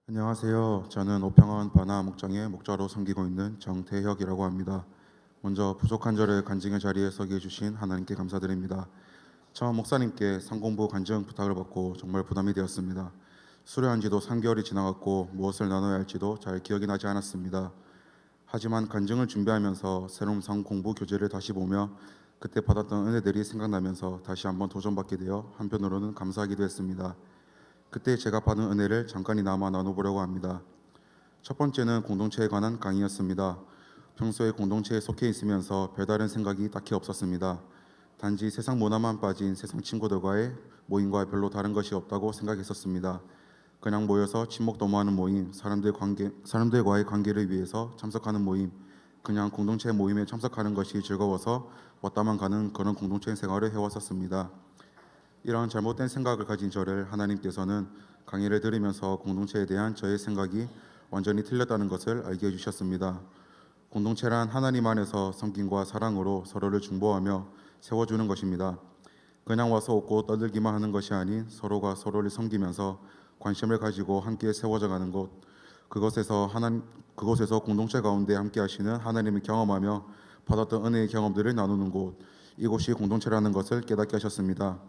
안녕하세요. 저는 오평원 바나 목장의 목자로 섬기고 있는 정태혁이라고 합니다. 먼저 부족한 저를 간증의 자리에 서게 해주신 하나님께 감사드립니다. 처음 목사님께 상공부 간증 부탁을 받고 정말 부담이 되었습니다. 수료한 지도 3개월이 지나갔고 무엇을 나눠야 할지도 잘 기억이 나지 않았습니다. 하지만 간증을 준비하면서 새로운 상공부 교재를 다시 보며 그때 받았던 은혜들이 생각나면서 다시 한번 도전받게 되어 한편으로는 감사하기도 했습니다. 그때 제가 받은 은혜를 잠깐이나마 나눠보려고 합니다. 첫 번째는 공동체에 관한 강의였습니다. 평소에 공동체에 속해 있으면서 별다른 생각이 딱히 없었습니다. 단지 세상 문화만 빠진 세상 친구들과의 모임과 별로 다른 것이 없다고 생각했었습니다. 그냥 모여서 친목 도모하는 모임, 사람들과의 관계를 위해서 참석하는 모임, 그냥 공동체 모임에 참석하는 것이 즐거워서 왔다만 가는 그런 공동체 생활을 해왔었습니다. 이러한 잘못된 생각을 가진 저를 하나님께서는 강의를 들으면서 공동체에 대한 저의 생각이 완전히 틀렸다는 것을 알게 해주셨습니다. 공동체란 하나님 안에서 섬김과 사랑으로 서로를 중보하며 세워주는 것입니다. 그냥 와서 웃고 떠들기만 하는 것이 아닌 서로가 서로를 섬기면서 관심을 가지고 함께 세워져가는 곳, 그곳에서 공동체 가운데 함께 하시는 하나님을 경험하며 받았던 은혜의 경험들을 나누는 곳, 이곳이 공동체라는 것을 깨닫게 하셨습니다.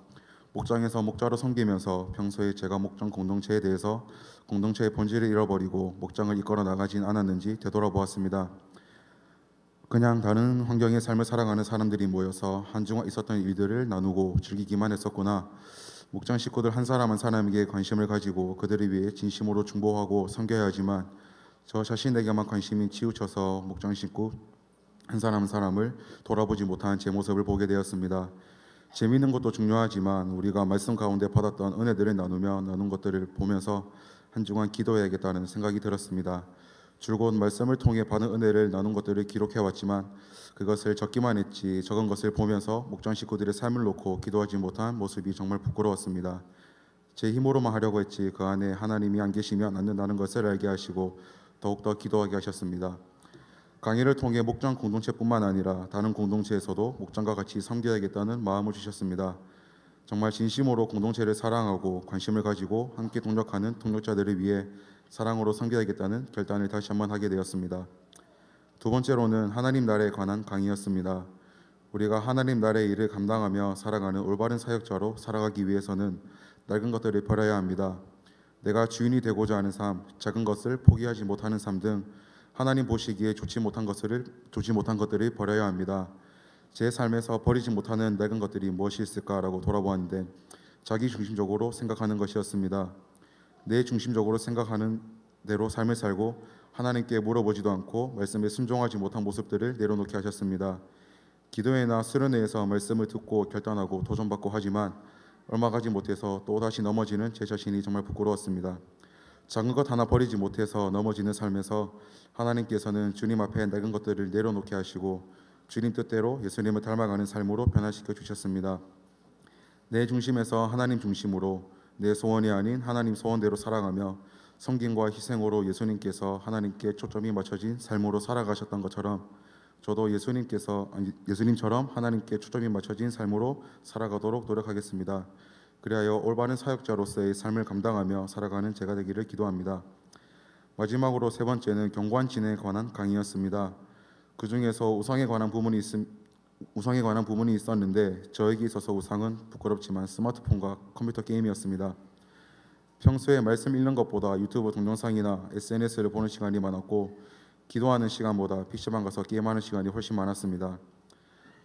목장에서 목자로 섬기면서 평소에 제가 목장 공동체에 대해서 공동체의 본질을 잃어버리고 목장을 이끌어 나가진 않았는지 되돌아보았습니다. 그냥 다른 환경의 삶을 살아가는 사람들이 모여서 한중간 있었던 일들을 나누고 즐기기만 했었구나. 목장 식구들 한 사람 한 사람에게 관심을 가지고 그들을 위해 진심으로 중보하고 섬겨야 하지만 저 자신에게만 관심이 치우쳐서 목장 식구 한 사람 한 사람을 돌아보지 못한 제 모습을 보게 되었습니다. 재미있는 것도 중요하지만 우리가 말씀 가운데 받았던 은혜들을 나누며 나눈 것들을 보면서 한 주간 기도해야겠다는 생각이 들었습니다. 줄곧 말씀을 통해 받은 은혜를 나눈 것들을 기록해 왔지만 그것을 적기만 했지 적은 것을 보면서 목장 식구들의 삶을 놓고 기도하지 못한 모습이 정말 부끄러웠습니다. 제 힘으로만 하려고 했지 그 안에 하나님이 안 계시면 안 된다는 것을 알게 하시고 더욱더 기도하게 하셨습니다. 강의를 통해 목장 공동체뿐만 아니라 다른 공동체에서도 목장과 같이 섬겨야겠다는 마음을 주셨습니다. 정말 진심으로 공동체를 사랑하고 관심을 가지고 함께 동력하는 동력자들을 위해 사랑으로 섬겨야겠다는 결단을 다시 한번 하게 되었습니다. 두 번째로는 하나님 나라에 관한 강의였습니다. 우리가 하나님 나라의 일을 감당하며 살아가는 올바른 사역자로 살아가기 위해서는 낡은 것들을 버려야 합니다. 내가 주인이 되고자 하는 삶, 작은 것을 포기하지 못하는 삶 등 하나님 보시기에 좋지 못한 것들을 버려야 합니다. 제 삶에서 버리지 못하는 낡은 것들이 무엇이 있을까라고 돌아보았는데 자기 중심적으로 생각하는 것이었습니다. 내 중심적으로 생각하는 대로 삶을 살고 하나님께 물어보지도 않고 말씀에 순종하지 못한 모습들을 내려놓게 하셨습니다. 기도회나 수련회에서 말씀을 듣고 결단하고 도전받고 하지만 얼마 가지 못해서 또다시 넘어지는 제 자신이 정말 부끄러웠습니다. 작은 것 하나 버리지 못해서 넘어지는 삶에서 하나님께서는 주님 앞에 낡은 것들을 내려놓게 하시고 주님 뜻대로 예수님을 닮아가는 삶으로 변화시켜 주셨습니다. 내 중심에서 하나님 중심으로 내 소원이 아닌 하나님 소원대로 살아가며 섬김과 희생으로 예수님께서 하나님께 초점이 맞춰진 삶으로 살아가셨던 것처럼 저도 예수님처럼 하나님께 초점이 맞춰진 삶으로 살아가도록 노력하겠습니다. 그리하여 올바른 사역자로서의 삶을 감당하며 살아가는 제가 되기를 기도합니다. 마지막으로 세 번째는 경관진에 관한 강의였습니다. 그 중에서 우상에 관한 부분이 있었는데 저에게 있어서 우상은 부끄럽지만 스마트폰과 컴퓨터 게임이었습니다. 평소에 말씀 읽는 것보다 유튜브 동영상이나 SNS를 보는 시간이 많았고 기도하는 시간보다 PC방 가서 게임하는 시간이 훨씬 많았습니다.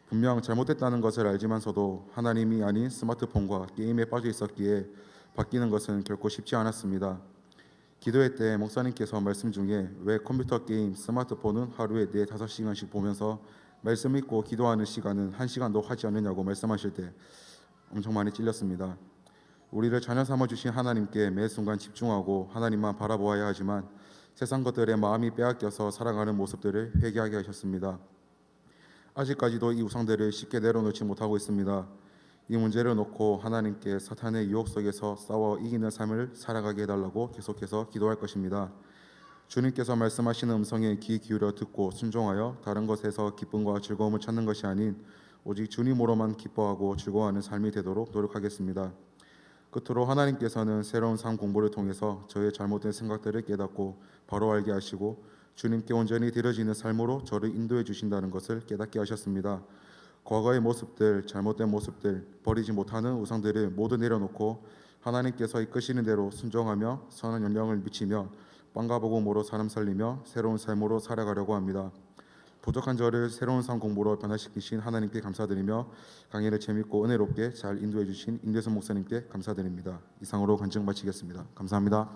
분명 잘못됐다는 것을 알지만서도 하나님이 아닌 스마트폰과 게임에 빠져 있었기에 바뀌는 것은 결코 쉽지 않았습니다. 기도회 때 목사님께서 말씀 중에 왜 컴퓨터 게임, 스마트폰은 하루에 4-5시간씩 보면서 말씀 읽고 기도하는 시간은 1시간도 하지 않느냐고 말씀하실 때 엄청 많이 찔렸습니다. 우리를 자녀 삼아주신 하나님께 매 순간 집중하고 하나님만 바라보아야 하지만 세상 것들에 마음이 빼앗겨서 살아가는 모습들을 회개하게 하셨습니다. 아직까지도 이 우상들을 쉽게 내려놓지 못하고 있습니다. 이 문제를 놓고 하나님께 사탄의 유혹 속에서 싸워 이기는 삶을 살아가게 해달라고 계속해서 기도할 것입니다. 주님께서 말씀하시는 음성에 귀 기울여 듣고 순종하여 다른 것에서 기쁨과 즐거움을 찾는 것이 아닌 오직 주님으로만 기뻐하고 즐거워하는 삶이 되도록 노력하겠습니다. 끝으로 하나님께서는 새로운 삶 공부를 통해서 저의 잘못된 생각들을 깨닫고 바로 알게 하시고 주님께 온전히 드려지는 삶으로 저를 인도해 주신다는 것을 깨닫게 하셨습니다. 과거의 모습들, 잘못된 모습들, 버리지 못하는 우상들을 모두 내려놓고 하나님께서 이끄시는 대로 순종하며 선한 영향을 미치며 빵과 복음으로 사람 살리며 새로운 삶으로 살아가려고 합니다. 부족한 저를 새로운 삶 공부로 변화시키신 하나님께 감사드리며 강의를 재밌고 은혜롭게 잘 인도해 주신 임대선 목사님께 감사드립니다. 이상으로 간증 마치겠습니다. 감사합니다.